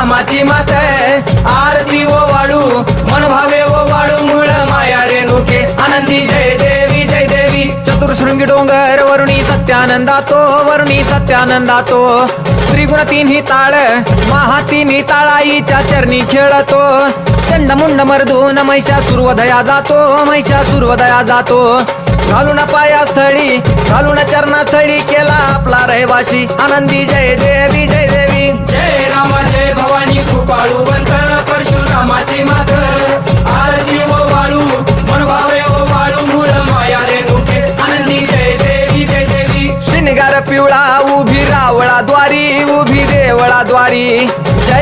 रामाची मात आरती ओ वाळू मन भावे ओ वाळू मूळ माया रेणुके आनंदी जय देवी जय देवी चतुर्शृंगी डोंगर वरुणी सत्यानंदातो वरुणी सत्यानंदातो त्रिगुण तिन्ही ताळ महा तिन्ही ताळाईच्या चरणी खेळतो चंडमुंड मर्दून महिषासुरवधया जातो महिषासुरवधया जातो घालून पायास्थळी घालून चरणास्थळी केला आपला रहिवाशी आनंदी जय देवी जय देवी जय राम जय भवानी